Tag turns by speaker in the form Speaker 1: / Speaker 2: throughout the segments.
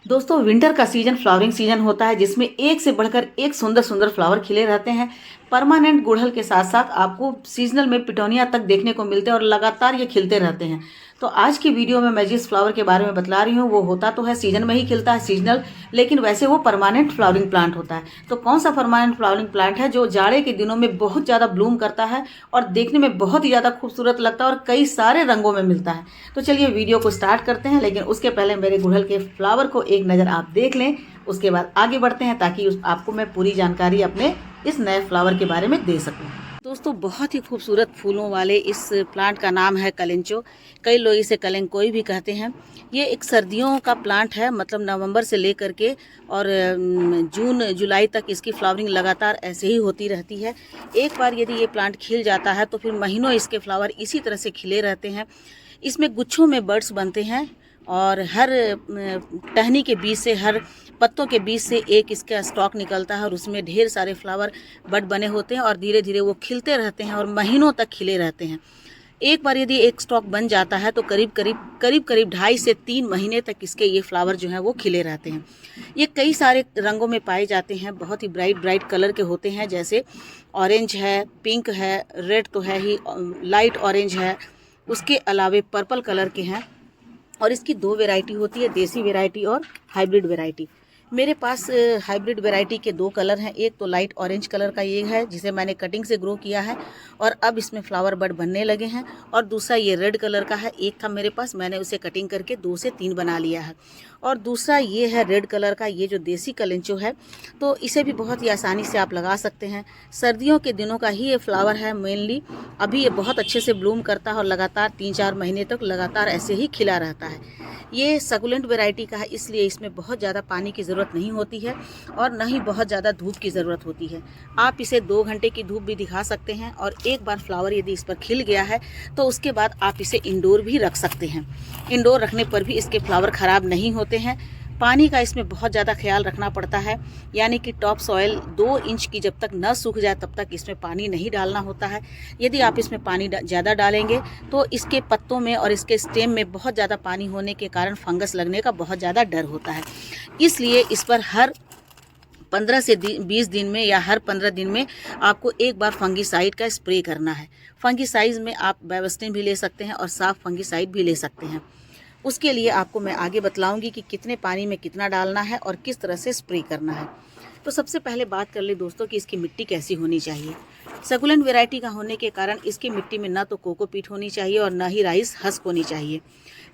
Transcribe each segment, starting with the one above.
Speaker 1: दोस्तों विंटर का season flowering season होता है जिसमें एक से बढ़कर एक सुंदर सुंदर फ्लावर खिले रहते हैं। परमानेंट गुड़हल के साथ साथ आपको सीजनल में पिटोनिया तक देखने को मिलते हैं और लगातार ये खिलते रहते हैं। तो आज की वीडियो में मैं जिस फ्लावर के बारे में बतला रही हूँ वो होता तो है सीजन में ही खिलता है सीजनल, लेकिन वैसे वो परमानेंट फ्लावरिंग प्लांट होता है। तो कौन सा परमानेंट फ्लावरिंग प्लांट है जो जाड़े के दिनों में बहुत ज़्यादा ब्लूम करता है और देखने में बहुत ही ज़्यादा खूबसूरत लगता है और कई सारे रंगों में मिलता है। तो चलिए वीडियो को स्टार्ट करते हैं, लेकिन उसके पहले मेरे गुड़हल के फ्लावर को एक नज़र आप देख लें, उसके बाद आगे बढ़ते हैं ताकि आपको मैं पूरी जानकारी अपने इस नए फ्लावर के बारे में दे सकूं। दोस्तों बहुत ही खूबसूरत फूलों वाले इस प्लांट का नाम है कलेंचो। कई लोग इसे कलेंकोई भी कहते हैं। ये एक सर्दियों का प्लांट है, मतलब नवंबर से लेकर के और जून जुलाई तक इसकी फ्लावरिंग लगातार ऐसे ही होती रहती है। एक बार यदि ये प्लांट खिल जाता है तो फिर महीनों इसके फ्लावर इसी तरह से खिले रहते हैं। इसमें गुच्छों में बर्ड्स बनते हैं और हर टहनी के बीच से, हर पत्तों के बीच से एक इसका स्टॉक निकलता है और उसमें ढेर सारे फ्लावर बड बने होते हैं और धीरे धीरे वो खिलते रहते हैं और महीनों तक खिले रहते हैं। एक बार यदि एक स्टॉक बन जाता है तो करीब करीब 2.5 से 3 महीने तक इसके ये फ्लावर जो हैं वो खिले रहते हैं। ये कई सारे रंगों में पाए जाते हैं, बहुत ही ब्राइट कलर के होते हैं, जैसे ऑरेंज है, पिंक है, रेड तो है ही, लाइट ऑरेंज है, उसके अलावे पर्पल कलर के हैं। और इसकी 2 वैरायटी होती है, देसी वैरायटी और हाइब्रिड वैरायटी। मेरे पास हाइब्रिड वैरायटी के 2 कलर हैं। एक तो लाइट ऑरेंज कलर का ये है जिसे मैंने कटिंग से ग्रो किया है और अब इसमें फ्लावर बड बनने लगे हैं, और दूसरा ये रेड कलर का है। एक था मेरे पास, मैंने उसे कटिंग करके 2 से 3 बना लिया है। और दूसरा ये है रेड कलर का, ये जो देसी कलेंचो है, तो इसे भी बहुत ही आसानी से आप लगा सकते हैं। सर्दियों के दिनों का ही ये फ्लावर है मेनली। अभी ये बहुत अच्छे से ब्लूम करता है और लगातार 3-4 महीने तक लगातार ऐसे ही खिला रहता है। ये सकुलेंट वैरायटी का है, इसलिए इसमें बहुत ज़्यादा पानी की ज़रूरत नहीं होती है और न ही बहुत ज़्यादा धूप की ज़रूरत होती है। आप इसे 2 घंटे की धूप भी दिखा सकते हैं और एक बार फ्लावर यदि इस पर खिल गया है तो उसके बाद आप इसे इंडोर भी रख सकते हैं। इंडोर रखने पर भी इसके फ्लावर ख़राब नहीं होते हैं। पानी का इसमें बहुत ज़्यादा ख्याल रखना पड़ता है, यानी कि टॉप सॉइल 2 इंच की जब तक न सूख जाए तब तक इसमें पानी नहीं डालना होता है। यदि आप इसमें पानी ज़्यादा डालेंगे तो इसके पत्तों में और इसके स्टेम में बहुत ज़्यादा पानी होने के कारण फंगस लगने का बहुत ज़्यादा डर होता है। इसलिए इस पर हर 15 से 20 दिन में या हर 15 दिन में आपको एक बार फंगीसाइड का स्प्रे करना है। फंगीसाइड में आप बेवस्टिन भी ले सकते हैं और साफ फंगीसाइड भी ले सकते हैं। उसके लिए आपको मैं आगे बतलाऊंगी कि कितने पानी में कितना डालना है और किस तरह से स्प्रे करना है। तो सबसे पहले बात कर ले दोस्तों कि इसकी मिट्टी कैसी होनी चाहिए। सकुलेंट वैरायटी का होने के कारण इसकी मिट्टी में ना तो कोकोपीट होनी चाहिए और ना ही राइस हस्क होनी चाहिए,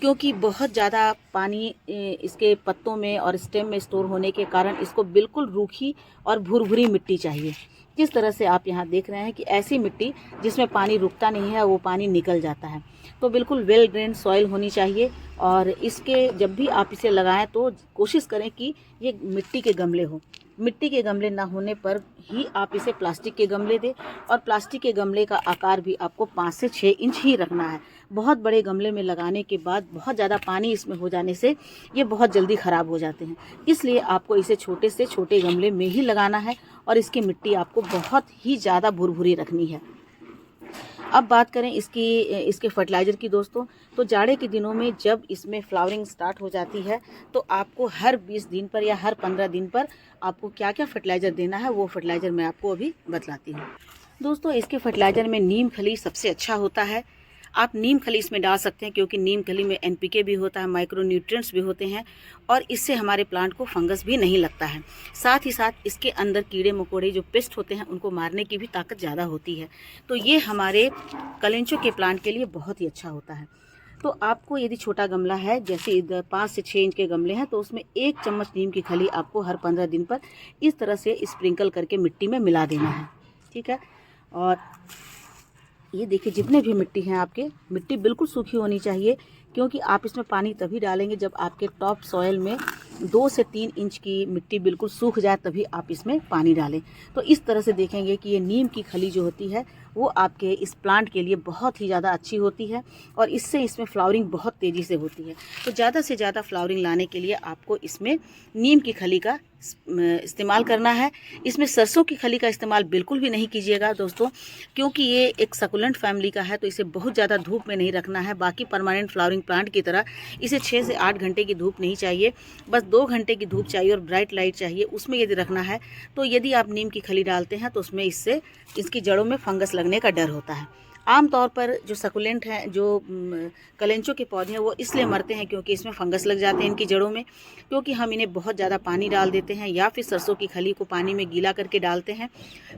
Speaker 1: क्योंकि बहुत ज़्यादा पानी इसके पत्तों में और स्टेम में स्टोर होने के कारण इसको बिल्कुल रूखी और भुरभुरी मिट्टी चाहिए। जिस तरह से आप यहाँ देख रहे हैं कि ऐसी मिट्टी जिसमें पानी रुकता नहीं है, वो पानी निकल जाता है। तो बिल्कुल वेल ड्रेन सॉइल होनी चाहिए। और इसके जब भी आप इसे लगाएं तो कोशिश करें कि ये मिट्टी के गमले हो। मिट्टी के गमले ना होने पर ही आप इसे प्लास्टिक के गमले दें, और प्लास्टिक के गमले का आकार भी आपको 5 से 6 इंच ही रखना है। बहुत बड़े गमले में लगाने के बाद बहुत ज़्यादा पानी इसमें हो जाने से ये बहुत जल्दी ख़राब हो जाते हैं। इसलिए आपको इसे छोटे से छोटे गमले में ही लगाना है और इसकी मिट्टी आपको बहुत ही ज़्यादा भुरभुरी रखनी है। अब बात करें इसके फर्टिलाइज़र की दोस्तों, तो जाड़े के दिनों में जब इसमें फ्लावरिंग स्टार्ट हो जाती है तो आपको हर 20 दिन पर या हर 15 दिन पर आपको क्या क्या फर्टिलाइज़र देना है वो फर्टिलाइज़र मैं आपको अभी बतलाती हूँ। दोस्तों इसके फर्टिलाइज़र में नीम खली सबसे अच्छा होता है। आप नीम खली इसमें डाल सकते हैं, क्योंकि नीम खली में NPK भी होता है, माइक्रो न्यूट्रिएंट्स भी होते हैं और इससे हमारे प्लांट को फंगस भी नहीं लगता है। साथ ही साथ इसके अंदर कीड़े मकोड़े जो पेस्ट होते हैं उनको मारने की भी ताकत ज़्यादा होती है। तो ये हमारे कलेंचो के प्लांट के लिए बहुत ही अच्छा होता है। तो आपको यदि छोटा गमला है, जैसे 5 से 6 इंच के गमले हैं, तो उसमें 1 चम्मच नीम की खली आपको हर 15 दिन पर इस तरह से स्प्रिंकल करके मिट्टी में मिला देना है। ठीक है। और ये देखिए जितने भी मिट्टी हैं आपके, मिट्टी बिल्कुल सूखी होनी चाहिए, क्योंकि आप इसमें पानी तभी डालेंगे जब आपके टॉप सॉयल में 2 से 3 इंच की मिट्टी बिल्कुल सूख जाए, तभी आप इसमें पानी डालें। तो इस तरह से देखेंगे कि ये नीम की खली जो होती है वो आपके इस प्लांट के लिए बहुत ही ज़्यादा अच्छी होती है और इससे इसमें फ्लावरिंग बहुत तेज़ी से होती है। तो ज़्यादा से ज़्यादा फ्लावरिंग लाने के लिए आपको इसमें नीम की खली का इस्तेमाल करना है। इसमें सरसों की खली का इस्तेमाल बिल्कुल भी नहीं कीजिएगा दोस्तों, क्योंकि ये एक सकुलेंट फैमिली का है, तो इसे बहुत ज़्यादा धूप में नहीं रखना है। बाकी परमानेंट फ्लावरिंग प्लांट की तरह इसे 6 से 8 घंटे की धूप नहीं चाहिए, बस 2 घंटे की धूप चाहिए और ब्राइट लाइट चाहिए, उसमें यदि रखना है। तो यदि आप नीम की खली डालते हैं तो उसमें इससे इसकी जड़ों में फंगस लगने का डर होता है। आमतौर पर जो सकुलेंट हैं, जो कलेंचों के पौधे हैं, वो इसलिए मरते हैं क्योंकि इसमें फंगस लग जाते हैं इनकी जड़ों में, क्योंकि हम इन्हें बहुत ज़्यादा पानी डाल देते हैं या फिर सरसों की खली को पानी में गीला करके डालते हैं,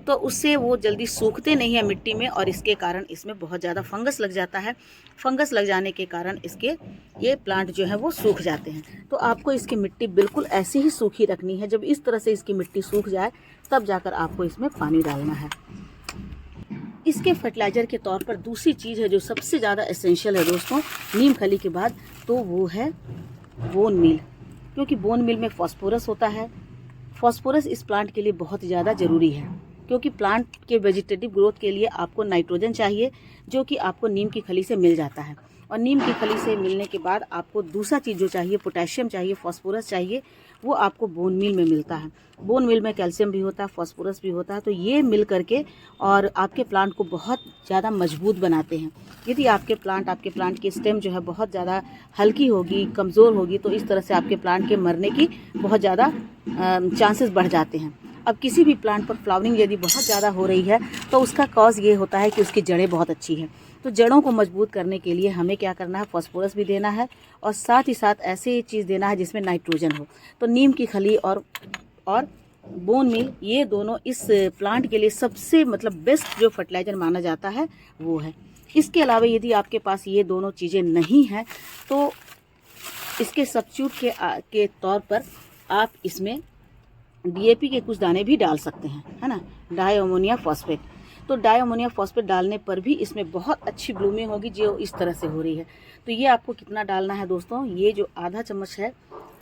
Speaker 1: तो उससे वो जल्दी सूखते नहीं हैं मिट्टी में और इसके कारण इसमें बहुत ज़्यादा फंगस लग जाता है। फंगस लग जाने के कारण इसके ये प्लांट जो है वो सूख जाते हैं। तो आपको इसकी मिट्टी बिल्कुल ऐसी ही सूखी रखनी है। जब इस तरह से इसकी मिट्टी सूख जाए तब जाकर आपको इसमें पानी डालना है। इसके फर्टिलाइज़र के तौर पर दूसरी चीज़ है जो सबसे ज़्यादा एसेंशियल है दोस्तों नीम खली के बाद, तो वो है बोन मील, क्योंकि बोन मील में फास्फोरस होता है। फास्फोरस इस प्लांट के लिए बहुत ज़्यादा ज़रूरी है, क्योंकि प्लांट के वेजिटेटिव ग्रोथ के लिए आपको नाइट्रोजन चाहिए, जो कि आपको नीम की खली से मिल जाता है। और नीम की खली से मिलने के बाद आपको दूसरा चीज़ जो चाहिए, पोटेशियम चाहिए, फास्फोरस चाहिए, वो आपको बोन मील में मिलता है। बोन मील में कैल्शियम भी होता है, फास्फोरस भी होता है। तो ये मिल करके और आपके प्लांट को बहुत ज़्यादा मजबूत बनाते हैं। यदि आपके प्लांट की स्टेम जो है बहुत ज़्यादा हल्की होगी, कमज़ोर होगी, तो इस तरह से आपके प्लांट के मरने की बहुत ज़्यादा चांसेस बढ़ जाते हैं। अब किसी भी प्लांट पर फ्लावरिंग यदि बहुत ज़्यादा हो रही है तो उसका कॉज ये होता है कि उसकी जड़ें बहुत अच्छी हैं। तो जड़ों को मजबूत करने के लिए हमें क्या करना है, फास्फोरस भी देना है और साथ ही साथ ऐसे चीज़ देना है जिसमें नाइट्रोजन हो। तो नीम की खली और बोन मील, ये दोनों इस प्लांट के लिए सबसे बेस्ट जो फर्टिलाइज़र माना जाता है वो है। इसके अलावा यदि आपके पास ये दोनों चीज़ें नहीं हैं तो इसके सब्स्टिट्यूट के तौर पर आप इसमें DAP के कुछ दाने भी डाल सकते हैं, है ना, डाई अमोनिया फॉस्फेट। तो डाई अमोनिया फॉस्फेट डालने पर भी इसमें बहुत अच्छी ब्लूमिंग होगी जो इस तरह से हो रही है। तो ये आपको कितना डालना है दोस्तों, ये जो आधा चम्मच है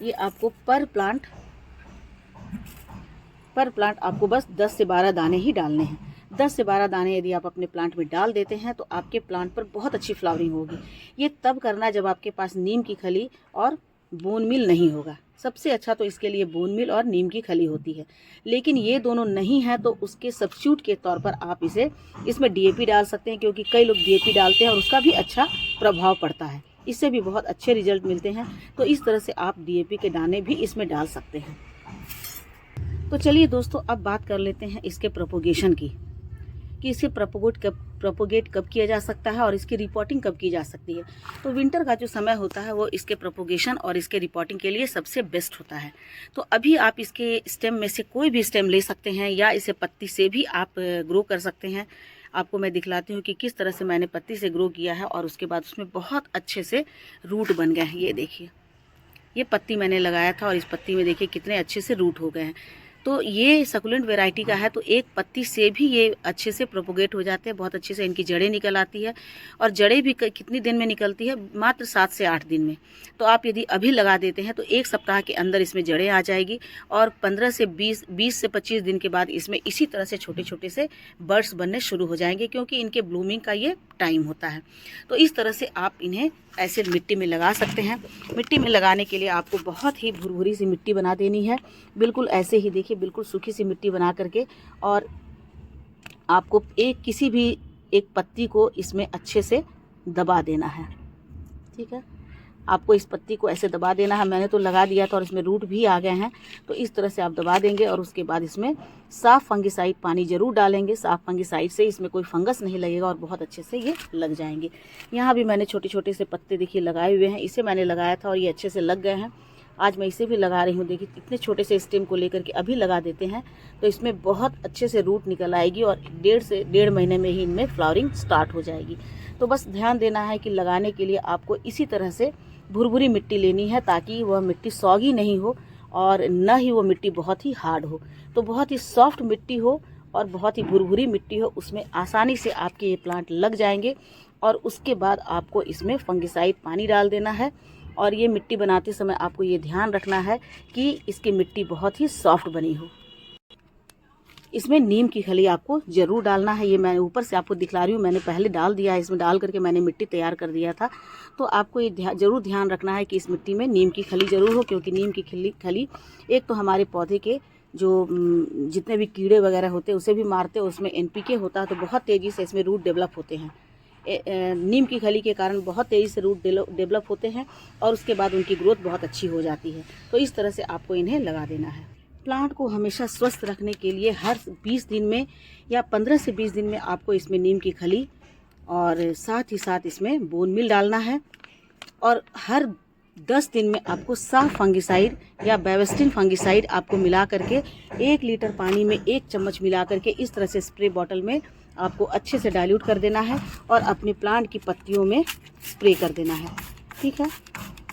Speaker 1: ये आपको पर प्लांट आपको बस 10 से 12 दाने ही डालने हैं। 10 से 12 दाने यदि आप अपने प्लांट में डाल देते हैं तो आपके प्लांट पर बहुत अच्छी फ्लावरिंग होगी। ये तब करना जब आपके पास नीम की खली और बोन मील नहीं होगा। सबसे अच्छा तो इसके लिए बोन मील और नीम की खली होती है, लेकिन ये दोनों नहीं है तो उसके सब्स्टिट्यूट के तौर पर आप इसमें DAP डाल सकते हैं, क्योंकि कई लोग DAP डालते हैं और उसका भी अच्छा प्रभाव पड़ता है, इससे भी बहुत अच्छे रिजल्ट मिलते हैं। तो इस तरह से आप DAP के दाने भी इसमें डाल सकते हैं। तो चलिए दोस्तों अब बात कर लेते हैं इसके प्रोपोगेशन की, कि इसे प्रोपोगेट कब किया जा सकता है और इसकी रिपोर्टिंग कब की जा सकती है। तो विंटर का जो समय होता है वो इसके प्रोपोगेशन और इसके रिपोर्टिंग के लिए सबसे बेस्ट होता है। तो अभी आप इसके स्टेम में से कोई भी स्टेम ले सकते हैं या इसे पत्ती से भी आप ग्रो कर सकते हैं। आपको मैं दिखलाती हूँ कि किस तरह से मैंने पत्ती से ग्रो किया है और उसके बाद उसमें बहुत अच्छे से रूट बन गए हैं। ये देखिए, ये पत्ती मैंने लगाया था और इस पत्ती में देखिए कितने अच्छे से रूट हो गए हैं। तो ये सकुलेंट वैरायटी का है, तो एक पत्ती से भी ये अच्छे से प्रोपोगेट हो जाते हैं, बहुत अच्छे से इनकी जड़ें निकल आती है। और जड़ें भी कितनी दिन में निकलती है, मात्र 7 से 8 दिन में। तो आप यदि अभी लगा देते हैं तो 1 सप्ताह के अंदर इसमें जड़ें आ जाएगी और 15 से 20 से 25 दिन के बाद इसमें इसी तरह से छोटे छोटे से बर्ड्स बनने शुरू हो जाएंगे, क्योंकि इनके ब्लूमिंग का ये टाइम होता है। तो इस तरह से आप इन्हें ऐसे मिट्टी में लगा सकते हैं। मिट्टी में लगाने के लिए आपको बहुत ही भुरभुरी सी मिट्टी बना देनी है, बिल्कुल ऐसे ही देखिए, बिल्कुल सूखी सी मिट्टी बना करके, और आपको किसी भी एक पत्ती को इसमें अच्छे से दबा देना है। ठीक है, आपको इस पत्ती को ऐसे दबा देना है। मैंने तो लगा दिया था और इसमें रूट भी आ गए हैं, तो इस तरह से आप दबा देंगे और उसके बाद इसमें साफ़ फंगिसाइड पानी ज़रूर डालेंगे। साफ़ फंगिसाइड से इसमें कोई फंगस नहीं लगेगा और बहुत अच्छे से ये लग जाएंगे। यहाँ भी मैंने छोटे छोटे से पत्ते देखिए लगाए हुए हैं, इसे मैंने लगाया था और ये अच्छे से लग गए हैं। आज मैं इसे भी लगा रही हूँ। देखिए इतने छोटे से स्टेम को लेकर के अभी लगा देते हैं तो इसमें बहुत अच्छे से रूट निकल आएगी और 1.5 से 1.5 महीने में ही इनमें फ्लावरिंग स्टार्ट हो जाएगी। तो बस ध्यान देना है कि लगाने के लिए आपको इसी तरह से भुरभुरी मिट्टी लेनी है, ताकि वह मिट्टी सौगी नहीं हो और न ही वो मिट्टी बहुत ही हार्ड हो। तो बहुत ही सॉफ्ट मिट्टी हो और बहुत ही भुरभुरी मिट्टी हो, उसमें आसानी से आपके ये प्लांट लग जाएंगे। और उसके बाद आपको इसमें फंगिसाइड पानी डाल देना है। और ये मिट्टी बनाते समय आपको ये ध्यान रखना है कि इसकी मिट्टी बहुत ही सॉफ्ट बनी हो। इसमें नीम की खली आपको ज़रूर डालना है। ये मैं ऊपर से आपको दिखला रही हूँ, मैंने पहले डाल दिया है, इसमें डाल करके मैंने मिट्टी तैयार कर दिया था। तो आपको ये ज़रूर ध्यान रखना है कि इस मिट्टी में नीम की खली ज़रूर हो, क्योंकि नीम की खली एक तो हमारे पौधे के जो जितने भी कीड़े वगैरह होते हैं उसे भी मारते हैं, उसमें NPK होता है, तो बहुत तेज़ी से इसमें रूट डेवलप होते हैं। नीम की खली के कारण बहुत तेज़ी से रूट डेवलप होते हैं और उसके बाद उनकी ग्रोथ बहुत अच्छी हो जाती है। तो इस तरह से आपको इन्हें लगा देना है। प्लांट को हमेशा स्वस्थ रखने के लिए हर 20 दिन में या 15 से 20 दिन में आपको इसमें नीम की खली और साथ ही साथ इसमें बोन मील डालना है। और हर 10 दिन में आपको साफ फंगिसाइड या बेविस्टिन फंगिसाइड आपको मिला करके 1 लीटर पानी में 1 चम्मच मिला करके इस तरह से स्प्रे बॉटल में आपको अच्छे से डाइल्यूट कर देना है और अपने प्लांट की पत्तियों में स्प्रे कर देना है। ठीक है,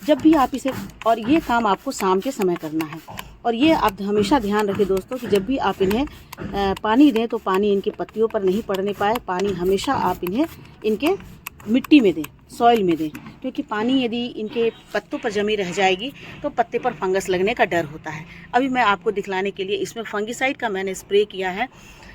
Speaker 1: जब भी आप इसे, और ये काम आपको शाम के समय करना है। और ये आप हमेशा ध्यान रखें दोस्तों कि जब भी आप इन्हें पानी दें तो पानी इनकी पत्तियों पर नहीं पड़ने पाए। पानी हमेशा आप इन्हें इनके मिट्टी में दें, सॉइल में दें, क्योंकि पानी यदि इनके पत्तों पर जमी रह जाएगी तो पत्ते पर फंगस लगने का डर होता है। अभी मैं आपको दिखलाने के लिए इसमें फंगिसाइड का मैंने स्प्रे किया है।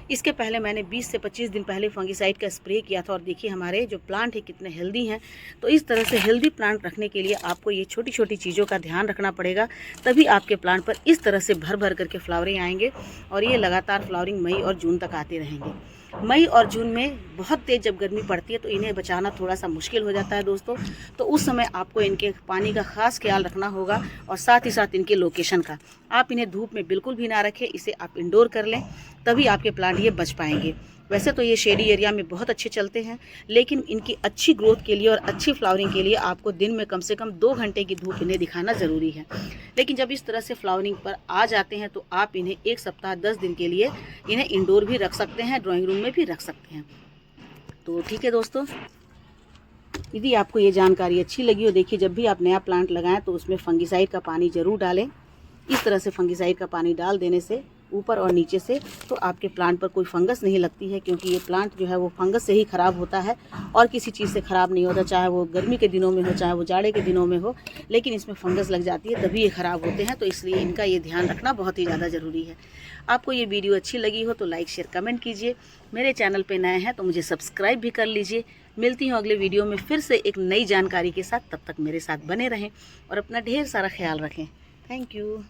Speaker 1: इसके पहले मैंने 20 से 25 दिन पहले फंगिसाइड का स्प्रे किया था और देखिए हमारे जो प्लांट है कितने हेल्दी हैं। तो इस तरह से हेल्दी प्लांट रखने के लिए आपको ये छोटी छोटी चीज़ों का ध्यान रखना पड़ेगा, तभी आपके प्लांट पर इस तरह से भर भर करके फ्लावरिंग आएंगे और ये लगातार फ्लावरिंग मई और जून तक आते रहेंगे। मई और जून में बहुत तेज़ जब गर्मी पड़ती है तो इन्हें बचाना थोड़ा सा मुश्किल हो जाता है दोस्तों। तो उस समय आपको इनके पानी का ख़ास ख्याल रखना होगा और साथ ही साथ इनके लोकेशन का। आप इन्हें धूप में बिल्कुल भी ना रखें, इसे आप इंडोर कर लें, तभी आपके प्लांट ये बच पाएंगे। वैसे तो ये शेडी एरिया में बहुत अच्छे चलते हैं, लेकिन इनकी अच्छी ग्रोथ के लिए और अच्छी फ्लावरिंग के लिए आपको दिन में कम से कम 2 घंटे की धूप इन्हें दिखाना ज़रूरी है। लेकिन जब इस तरह से फ्लावरिंग पर आ जाते हैं तो आप इन्हें 1 सप्ताह 10 दिन के लिए इन्हें इंडोर भी रख सकते हैं, ड्राइंग रूम में भी रख सकते हैं। तो ठीक है दोस्तों, यदि आपको ये जानकारी अच्छी लगी हो, देखिए जब भी आप नया प्लांट लगाएं तो उसमें फंगिसाइड का पानी ज़रूर डालें। इस तरह से फंगिसाइड का पानी डाल देने से ऊपर और नीचे से तो आपके प्लांट पर कोई फंगस नहीं लगती है, क्योंकि ये प्लांट जो है वो फंगस से ही ख़राब होता है और किसी चीज़ से ख़राब नहीं होता, चाहे वो गर्मी के दिनों में हो चाहे वो जाड़े के दिनों में हो। लेकिन इसमें फंगस लग जाती है तभी ये ख़राब होते हैं, तो इसलिए इनका ये ध्यान रखना बहुत ही ज़्यादा ज़रूरी है। आपको ये वीडियो अच्छी लगी हो तो लाइक शेयर कमेंट कीजिए। मेरे चैनल पर नए हैं तो मुझे सब्सक्राइब भी कर लीजिए। मिलती हूँ अगले वीडियो में फिर से एक नई जानकारी के साथ। तब तक मेरे साथ बने रहें और अपना ढेर सारा ख्याल रखें। Thank you.